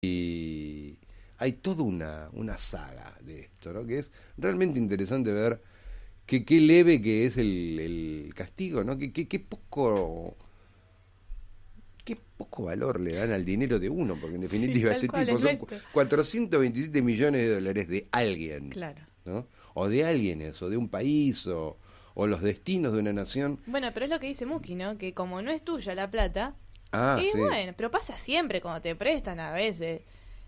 Y hay toda una saga de esto, ¿no? Que es realmente interesante ver qué leve que es el castigo, ¿no? Qué poco valor le dan al dinero de uno, porque en Sí, definitiva tal este cual, tipo es son nuestro. 427 millones de dólares de alguien, Claro. ¿no? O de alguienes, o de un país, o los destinos de una nación. Bueno, pero es lo que dice Muki, ¿no? Que como no es tuya la plata, Ah, y sí. bueno, pero pasa siempre cuando te prestan a veces.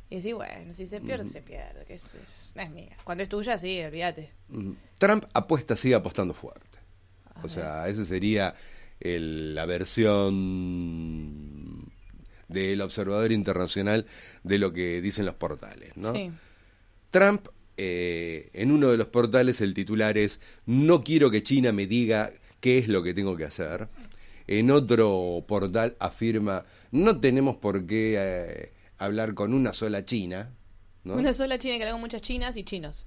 Y decís, bueno, si se pierde, se pierde, que no es mía. Cuando es tuya, sí, olvídate. Trump sigue apostando fuerte. A O ver. sea, esa sería la versión del observador internacional de lo que dicen los portales, ¿no? Sí. Trump, en uno de los portales el titular es "No quiero que China me diga qué es lo que tengo que hacer". En otro portal afirma "No tenemos por qué hablar con una sola China", ¿no? Una sola China que le hago muchas chinas y chinos,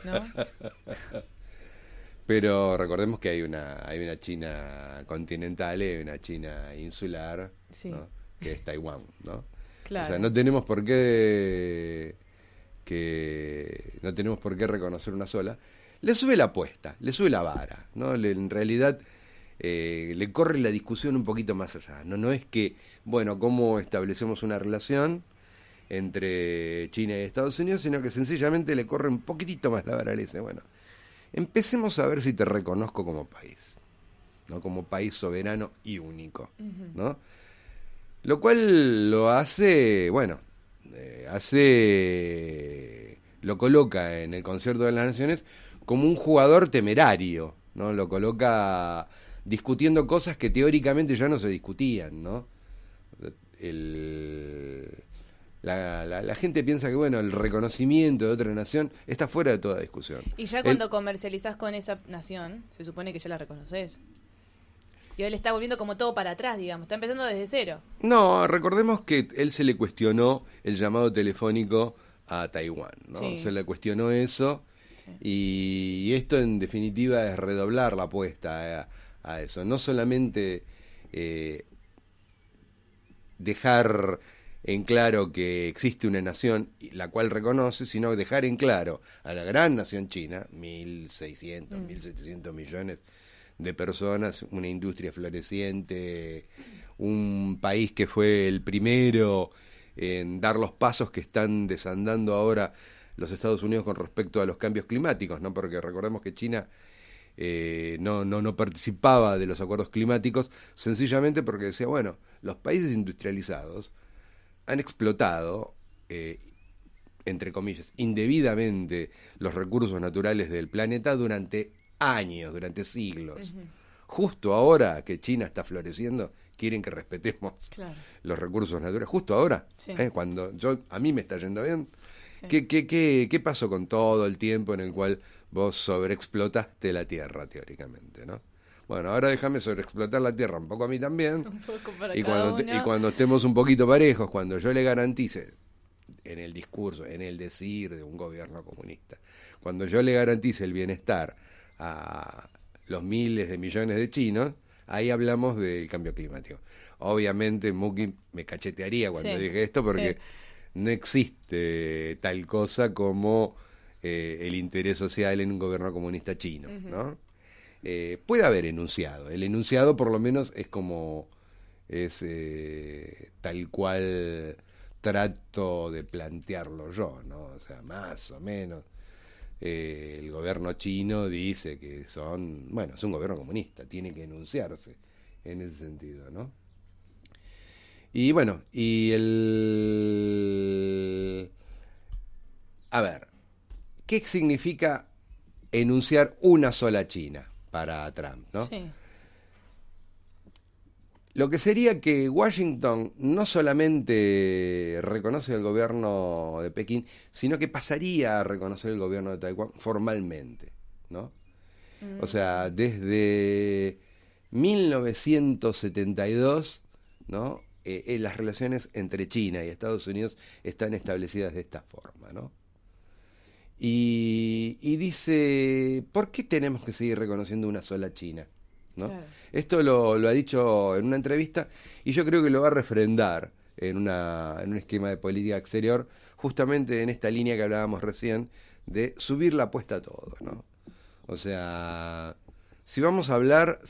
¿no? Pero recordemos que hay una China continental y una China insular, Sí, ¿no? Que es Taiwán, ¿no? O sea, claro. no tenemos por qué no tenemos por qué reconocer una sola. Le sube la apuesta, le sube la vara, ¿no? En realidad le corre la discusión un poquito más allá. No es que, bueno, cómo establecemos una relación entre China y Estados Unidos, sino que sencillamente le corre un poquitito más la vara. Le dice, bueno, empecemos a ver si te reconozco como país, ¿no? Como país soberano y único, Ujú. ¿no? Lo cual lo hace, bueno, lo coloca en el Concierto de las Naciones como un jugador temerario, ¿no? Lo coloca discutiendo cosas que teóricamente ya no se discutían, ¿no? El, la gente piensa que, bueno, el reconocimiento de otra nación está fuera de toda discusión. Y ya El, cuando comercializás con esa nación, se supone que ya la reconoces. Y él está volviendo como todo para atrás, digamos. Está empezando desde cero. no, recordemos que él se le cuestionó el llamado telefónico a Taiwán, ¿no? Se Sí, le cuestionó eso sí. y esto en definitiva es redoblar la apuesta a eso. No solamente eh, dejar en claro que existe una nación la cual reconoce, sino dejar en claro a la gran nación china, 1.600, Mm. 1.700 millones de personas, una industria floreciente, un país que fue el primero en dar los pasos que están desandando ahora los Estados Unidos con respecto a los cambios climáticos, ¿no? Porque recordemos que China no participaba de los acuerdos climáticos sencillamente porque decía, bueno, los países industrializados han explotado, entre comillas, indebidamente los recursos naturales del planeta durante años, durante siglos. Ujú. Justo ahora que China está floreciendo, quieren que respetemos Claro. los recursos naturales. Justo ahora, Sí, cuando a mí me está yendo bien. sí. ¿Qué pasó con todo el tiempo en el cual vos sobreexplotaste la tierra, teóricamente, ¿no? Bueno, ahora déjame sobreexplotar la tierra un poco a mí también. Un poco para Y cada y uno. cuando estemos un poquito parejos, cuando yo le garantice, en el discurso, en el decir de un gobierno comunista, cuando yo le garantice el bienestar a los miles de millones de chinos, ahí hablamos del cambio climático. Obviamente Muki me cachetearía cuando Sí, dije esto sí. porque no existe tal cosa como el interés social en un gobierno comunista chino, Ujú. ¿no? Puede haber enunciado. El enunciado por lo menos es tal cual trato de plantearlo yo, ¿no? O sea, más o menos. El gobierno chino dice que bueno, es un gobierno comunista, tiene que enunciarse en ese sentido, ¿no? Y bueno, a ver, ¿qué significa enunciar una sola China para Trump, ¿no? Sí, Lo que sería que Washington no solamente reconoce el gobierno de Pekín, sino que pasaría a reconocer el gobierno de Taiwán formalmente, ¿no? O sea, mm, desde 1972, ¿no? Las relaciones entre China y Estados Unidos están establecidas de esta forma, ¿no? Y dice, ¿por qué tenemos que seguir reconociendo una sola China? ¿No? claro. Esto lo ha dicho en una entrevista y yo creo que lo va a refrendar en un esquema de política exterior, justamente en esta línea que hablábamos recién, de subir la apuesta a todo, ¿no? O sea, si vamos a hablar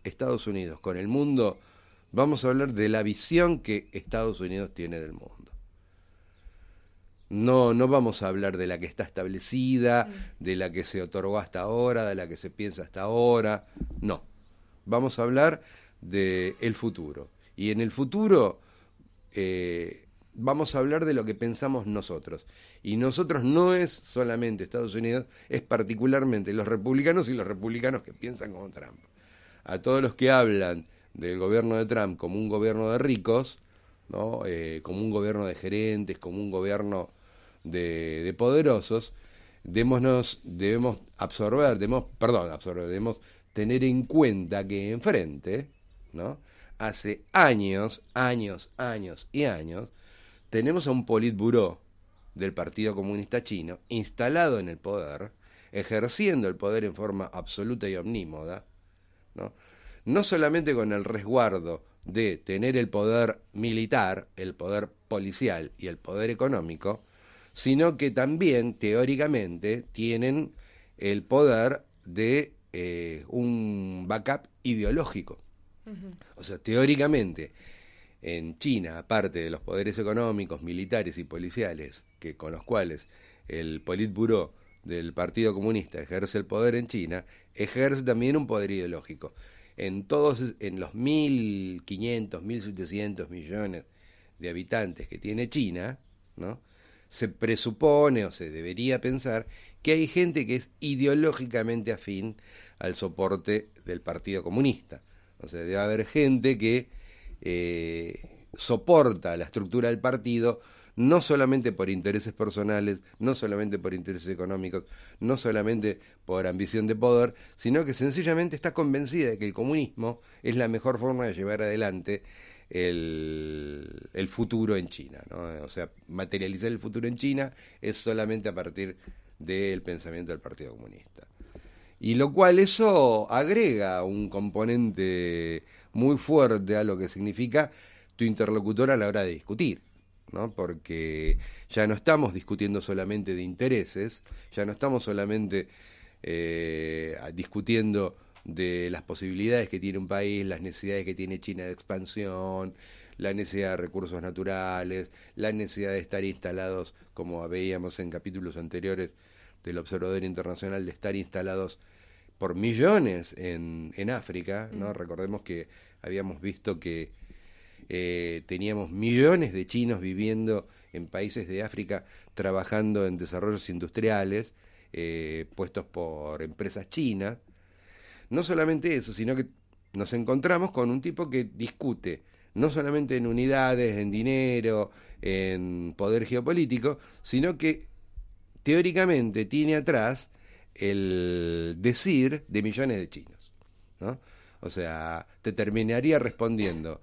Estados Unidos con el mundo, vamos a hablar de la visión que Estados Unidos tiene del mundo. No vamos a hablar de la que está establecida, de la que se otorgó hasta ahora, de la que se piensa hasta ahora. No. Vamos a hablar del futuro. Y en el futuro vamos a hablar de lo que pensamos nosotros. Y nosotros no es solamente Estados Unidos, es particularmente los republicanos y los republicanos que piensan como Trump. A todos los que hablan del gobierno de Trump como un gobierno de ricos, ¿no? Como un gobierno de gerentes, como un gobierno de poderosos, debemos tener en cuenta que enfrente, ¿no? Hace años, tenemos a un politburó del Partido Comunista Chino instalado en el poder, ejerciendo el poder en forma absoluta y omnímoda, ¿no? No solamente con el resguardo de tener el poder militar, el poder policial y el poder económico, sino que también, teóricamente, tienen el poder de un backup ideológico. O sea, teóricamente, en China, aparte de los poderes económicos, militares y policiales, con los cuales el Politburó del Partido Comunista ejerce el poder en China, ejerce también un poder ideológico. En los 1.500, 1.700 millones de habitantes que tiene China, ¿no? Se presupone o se debería pensar que hay gente que es ideológicamente afín al soporte del Partido Comunista. O sea, debe haber gente que soporta la estructura del partido no solamente por intereses personales, no solamente por intereses económicos, no solamente por ambición de poder, sino que sencillamente está convencida de que el comunismo es la mejor forma de llevar adelante el futuro en China, ¿no? O sea, materializar el futuro en China es solamente a partir del pensamiento del Partido Comunista. Y lo cual eso agrega un componente muy fuerte a lo que significa tu interlocutor a la hora de discutir, ¿no? Porque ya no estamos discutiendo solamente de intereses, ya no estamos solamente discutiendo de las posibilidades que tiene un país, las necesidades que tiene China de expansión, la necesidad de recursos naturales, la necesidad de estar instalados, como veíamos en capítulos anteriores del Observador Internacional, de estar instalados por millones en África, ¿no? Recordemos que habíamos visto que teníamos millones de chinos viviendo en países de África trabajando en desarrollos industriales puestos por empresas chinas. No solamente eso, sino que nos encontramos con un tipo que discute no solamente en unidades, en dinero, en poder geopolítico, sino que teóricamente tiene atrás el decir de millones de chinos, ¿no? O sea, te terminaría respondiendo,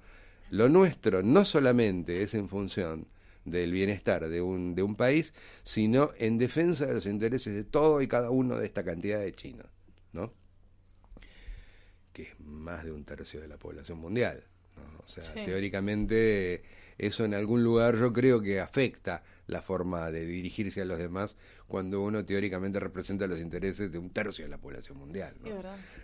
lo nuestro no solamente es en función del bienestar de un país, sino en defensa de los intereses de todo y cada uno de esta cantidad de chinos, ¿no? Que es más de 1/3 de la población mundial, ¿no? O sea, sí. Teóricamente eso en algún lugar yo creo que afecta la forma de dirigirse a los demás cuando uno teóricamente representa los intereses de 1/3 de la población mundial, ¿no?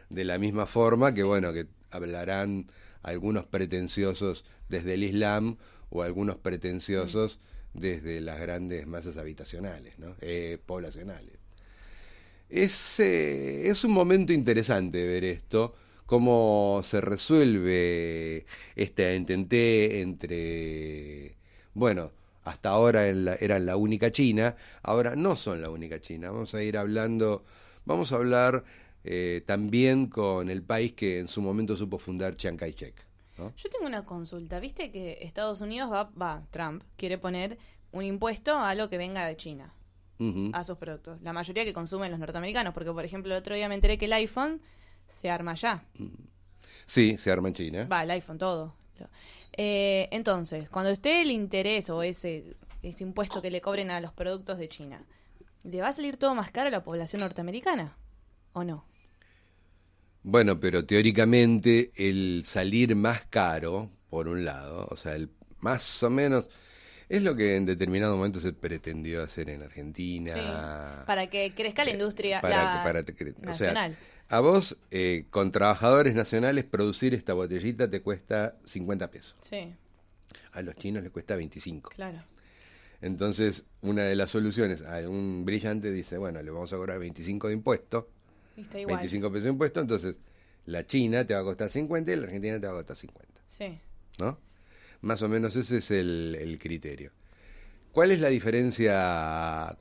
De la misma forma que, bueno, que hablarán algunos pretenciosos desde el Islam o algunos pretenciosos desde las grandes masas habitacionales, ¿no? Poblacionales. Es un momento interesante ver esto, cómo se resuelve este entente entre, bueno, hasta ahora eran la única China, ahora no son la única China. Vamos a hablar también con el país que en su momento supo fundar Chiang Kai-shek, ¿no? Yo tengo una consulta. ¿Viste que Estados Unidos Trump quiere poner un impuesto a lo que venga de China? A sus productos. La mayoría que consumen los norteamericanos, porque por ejemplo el otro día me enteré que el iPhone se arma allá. Sí, se arma en China. El iPhone, todo. Entonces, cuando esté el interés o ese impuesto que le cobren a los productos de China, ¿le va a salir todo más caro a la población norteamericana? ¿O no? Bueno, pero teóricamente el salir más caro, por un lado, o sea, más o menos es lo que en determinado momento se pretendió hacer en Argentina. Sí, para que crezca la industria o sea, nacional. a vos, con trabajadores nacionales, producir esta botellita te cuesta 50 pesos. Sí. A los chinos les cuesta 25. Claro. Entonces, una de las soluciones, a un brillante dice, bueno, le vamos a cobrar 25 de impuesto, Y está igual. 25 pesos de impuesto, entonces la China te va a costar 50 y la Argentina te va a costar 50. Sí. ¿No? Más o menos ese es el criterio. ¿Cuál es la diferencia?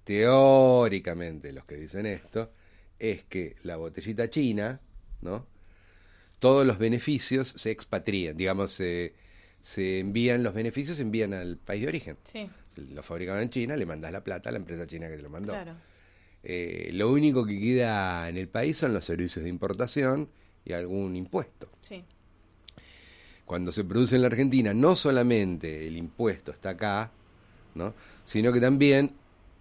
Teóricamente, los que dicen esto, es que la botellita china, ¿no? Todos los beneficios se expatrian, digamos, se envían los beneficios, se envían al país de origen. Sí. Lo fabricaban en China, le mandás la plata a la empresa china que te lo mandó. Claro. Lo único que queda en el país son los servicios de importación y algún impuesto. Sí. Cuando se produce en la Argentina, no solamente el impuesto está acá, ¿no? Sino que también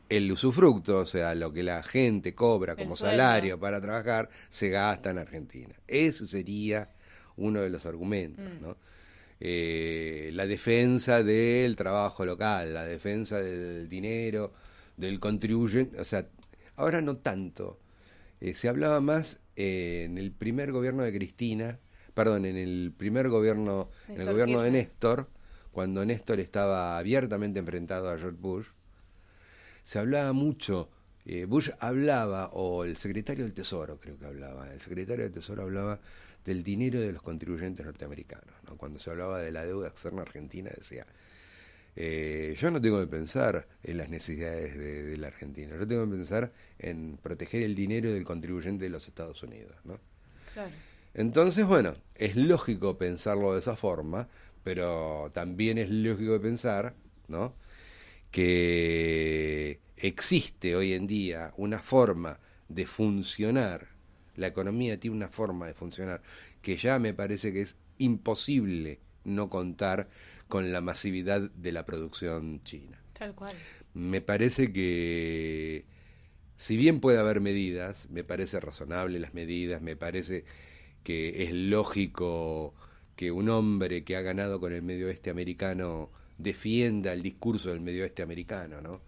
el usufructo, o sea, lo que la gente cobra como salario para trabajar, se gasta en Argentina. Ese sería uno de los argumentos, ¿no? La defensa del trabajo local, la defensa del dinero, del contribuyente, o sea, ahora no tanto. Se hablaba más en el primer gobierno de Cristina, en el primer gobierno, en el gobierno de Néstor, cuando Néstor estaba abiertamente enfrentado a George Bush, se hablaba mucho, Bush hablaba, o el secretario del Tesoro creo que hablaba, el secretario del Tesoro hablaba del dinero de los contribuyentes norteamericanos, ¿no? Cuando se hablaba de la deuda externa argentina decía, yo no tengo que pensar en las necesidades de la Argentina, yo tengo que pensar en proteger el dinero del contribuyente de los Estados Unidos, ¿no? Claro. Entonces, bueno, es lógico pensarlo de esa forma, pero también es lógico pensar, ¿no?, que existe hoy en día una forma de funcionar, la economía tiene una forma de funcionar, que ya me parece que es imposible no contar con la masividad de la producción china. Tal cual. Me parece que, si bien puede haber medidas, me parece razonable las medidas, me parece que es lógico que un hombre que ha ganado con el medio oeste americano defienda el discurso del medio oeste americano, ¿no?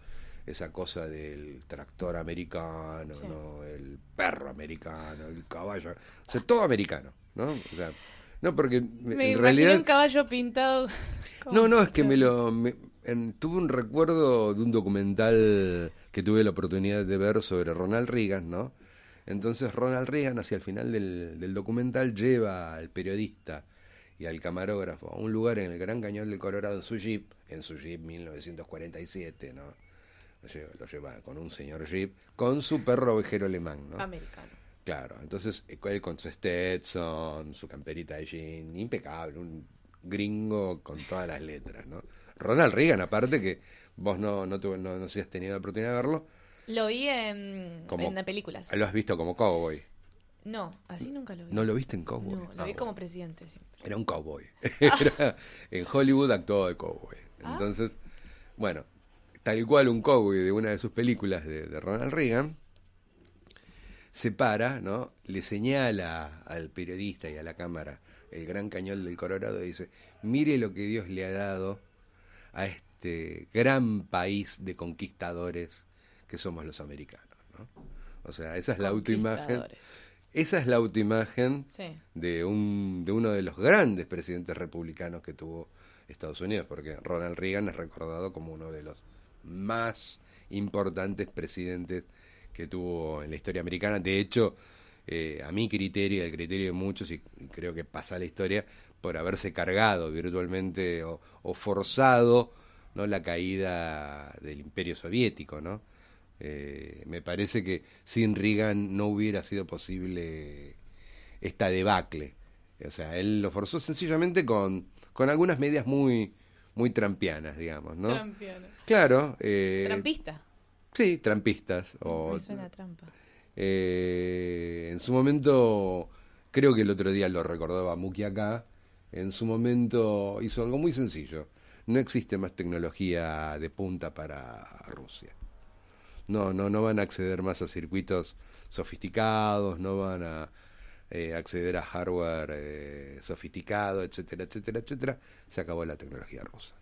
Esa cosa del tractor americano, sí, ¿no? El perro americano, el caballo, o sea, todo americano, ¿no? O sea, no, porque me en realidad un caballo pintado. No, es que tuve un recuerdo de un documental que tuve la oportunidad de ver sobre Ronald Reagan, ¿no? Entonces Ronald Reagan, hacia el final del documental, lleva al periodista y al camarógrafo a un lugar en el Gran Cañón del Colorado en su Jeep 1947, ¿no? Lo lleva con un señor Jeep, con su perro ovejero alemán, ¿no? Americano. Claro, entonces él con su Stetson, su camperita de jean, impecable, un gringo con todas las letras, ¿no? Ronald Reagan, aparte que vos no sé si has tenido la oportunidad de verlo. Lo vi en películas. ¿Lo has visto como cowboy? No, así nunca lo vi. ¿No lo viste en cowboy? No, lo vi como presidente siempre. Era un cowboy. En Hollywood actuaba de cowboy. Entonces, bueno, tal cual un cowboy de una de sus películas de Ronald Reagan, se para, ¿no? Le señala al periodista y a la cámara el Gran Cañón del Colorado y dice, mire lo que Dios le ha dado a este gran país de conquistadores que somos los americanos, ¿no? O sea, esa es la autoimagen. Esa es la autoimagen, sí, de uno de los grandes presidentes republicanos que tuvo Estados Unidos, porque Ronald Reagan es recordado como uno de los más importantes presidentes que tuvo en la historia americana. De hecho, a mi criterio, al criterio de muchos, y creo que pasa la historia, por haberse cargado virtualmente o forzado, ¿no?, la caída del Imperio Soviético, ¿no? Me parece que sin Reagan no hubiera sido posible esta debacle. O sea, él lo forzó sencillamente con algunas medidas muy trampianas, digamos, ¿no? Trampianas. Claro. ¿Trampista? Sí, trampistas. Me suena a trampa. En su momento, creo que el otro día lo recordaba Muki acá, en su momento hizo algo muy sencillo. No existe más tecnología de punta para Rusia. No van a acceder más a circuitos sofisticados, no van a acceder a hardware sofisticado, etcétera, etcétera, etcétera, se acabó la tecnología rusa.